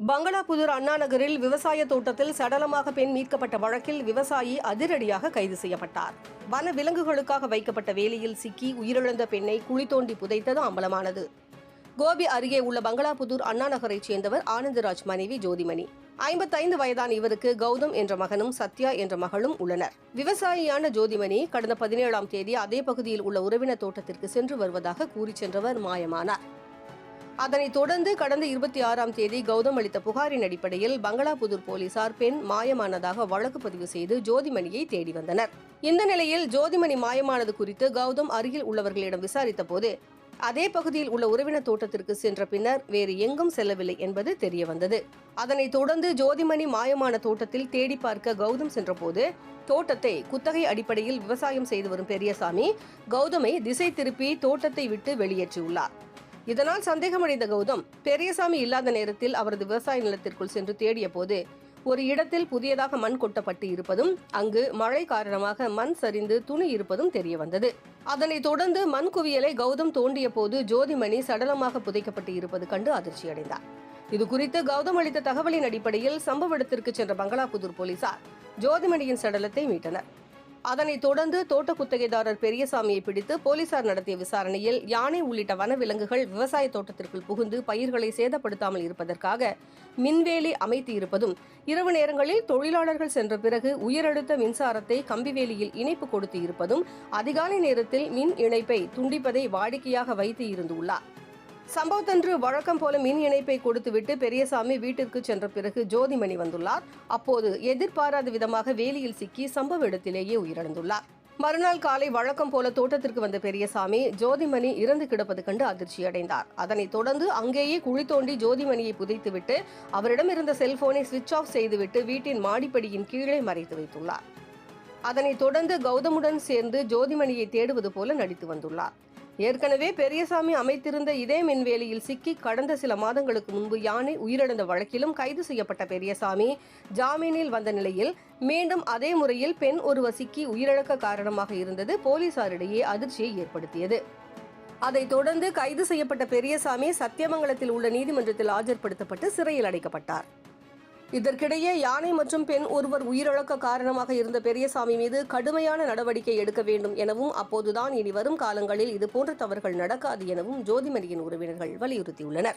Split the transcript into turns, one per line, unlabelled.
பங்களாபுதூர் அண்ணா நகரில் விவசாய தோட்டத்தில் சடலமாக பெண் மீட்கப்பட்ட வழக்கில் விவசாயி அதிரடியாக கைது செய்யப்பட்டார். வன விலங்குகளுக்காக வைக்கப்பட்ட வேலியில் சிக்கி உயிரிழந்த பெண்ணை குழி தோண்டி புதைத்தது அம்பலமானது. கோபி அருகே உள்ள பங்களாபுதூர் அண்ணா நகரைச் சேர்ந்தவர் ஆனந்தராஜ் மனைவி ஜோதிமணி. 55 வயதான இவருக்கு கௌதம் என்ற மகனும் சத்யா என்ற மகளும் உள்ளனர். விவசாயியான ஜோதிமணி கடந்த 17ஆம் தேதி அதே பகுதியில் உள்ள உறவினர் தோட்டத்திற்கு சென்று வருவதாக கூறி சென்றவர் மாயமானார். அதனைத் தொடர்ந்து கடந்த 26ஆம் தேதி கௌதம் அளித்த புகாரின் அடிப்படையில் பங்களாபுதூர் போலீசார் பெண் மாயமானதாக வழக்கு பதிவு செய்து ஜோதிமணியை தேடி வந்தனர். இந்த நிலையில் ஜோதிமணி மாயமானது குறித்து கௌதம் அருகில் உள்ளவர்களிடம் விசாரித்த போது அதே பகுதியில் உள்ள உறவினர் தோட்டத்திற்கு சென்ற பின்னர் வேறு எங்கும் செல்லவில்லை என்பது தெரியவந்தது. அதனைத் தொடர்ந்து ஜோதிமணி மாயமான தோட்டத்தில் தேடி பார்க்க கௌதம் சென்றபோது தோட்டத்தை குத்தகை அடிப்படையில் விவசாயம் செய்து வரும் பெரியசாமி கௌதமை திசை திருப்பி தோட்டத்தை விட்டு வெளியேற்றியுள்ளார். இதனால் சந்தேகமடைந்த கௌதம் பெரியசாமி இல்லாத நேரத்தில் அவரது விவசாய நிலத்திற்குள் சென்று தேடிய போது ஒரு இடத்தில் புதியதாக மண் கொட்டப்பட்டு இருப்பதும் அங்கு மழை காரணமாக மண் சரிந்து துணி இருப்பதும் தெரியவந்தது. அதனைத் தொடர்ந்து மண் குவியலை கௌதம் தோண்டிய போது ஜோதிமணி சடலமாக புதைக்கப்பட்டு இருப்பது கண்டு அதிர்ச்சியடைந்தார். இதுகுறித்து கௌதம் அளித்த தகவலின் அடிப்படையில் சம்பவ இடத்திற்கு சென்ற பங்களாபுதூர் போலீசார் ஜோதிமணியின் சடலத்தை மீட்டனர். அதனைத் தொடர்ந்து தோட்ட குத்தகைதாரர் பெரியசாமியை பிடித்து போலீசார் நடத்திய விசாரணையில் யானை உள்ளிட்ட வனவிலங்குகள் விவசாய தோட்டத்திற்குள் புகுந்து பயிர்களை சேதப்படுத்தாமல் இருப்பதற்காக மின்வேலி அமைத்து இருப்பதும், இரவு நேரங்களில் தொழிலாளர்கள் சென்ற பிறகு உயரழுத்த மின்சாரத்தை கம்பிவேலியில் இணைப்பு கொடுத்து இருப்பதும், அதிகாலை நேரத்தில் மின் இணைப்பை துண்டிப்பதை வாடிக்கையாக வைத்து இருந்துள்ளார். சம்பவத்தன்று வழக்கம் போல மின் இணைப்பை கொடுத்துவிட்டு பெரியசாமி வீட்டிற்கு சென்ற பிறகு ஜோதிமணி வந்துள்ளார். அப்போது எதிர்பாராத விதமாக வேலியில் சிக்கி சம்பவ இடத்திலேயே உயிரிழந்துள்ளார். மறுநாள் காலை வழக்கம் போல தோட்டத்திற்கு வந்த பெரியசாமி ஜோதிமணி இறந்து கிடப்பது கண்டு அதிர்ச்சியடைந்தார். அதனைத் தொடர்ந்து அங்கேயே குழி தோண்டி ஜோதிமணியை புதைத்துவிட்டு அவரிடம் இருந்த செல்போனை சுவிட்ச் ஆஃப் செய்துவிட்டு வீட்டின் மாடிப்படியின் கீழே மறைத்து வைத்துள்ளார். அதனைத் தொடர்ந்து கௌதமுடன் சேர்ந்து ஜோதிமணியை தேடுவது போல நடித்து வந்துள்ளார். ஏற்கனவே பெரியசாமி அமைத்திருந்த இதே மின்வேலியில் சிக்கி கடந்த சில மாதங்களுக்கு முன்பு யானை உயிரிழந்த வழக்கிலும் கைது செய்யப்பட்ட பெரியசாமி ஜாமீனில் வந்த நிலையில் மீண்டும் அதே முறையில் பெண் ஒருவர் சிக்கி உயிரிழக்க காரணமாக இருந்தது போலீசாரிடையே அதிர்ச்சியை ஏற்படுத்தியது. அதைத் தொடர்ந்து கைது செய்யப்பட்ட பெரியசாமி சத்தியமங்கலத்தில் உள்ள நீதிமன்றத்தில் ஆஜர்படுத்தப்பட்டு சிறையில் அடைக்கப்பட்டார். இதற்கிடையே யானை மற்றும் பெண் ஒருவர் உயிரிழக்க காரணமாக இருந்த பெரியசாமி மீது கடுமையான நடவடிக்கை எடுக்க வேண்டும் எனவும், அப்போதுதான் இனி வரும் காலங்களில் இதுபோன்ற தவறுகள் நடக்காது எனவும் ஜோதிமணியின் உறவினர்கள் வலியுறுத்தியுள்ளனர்.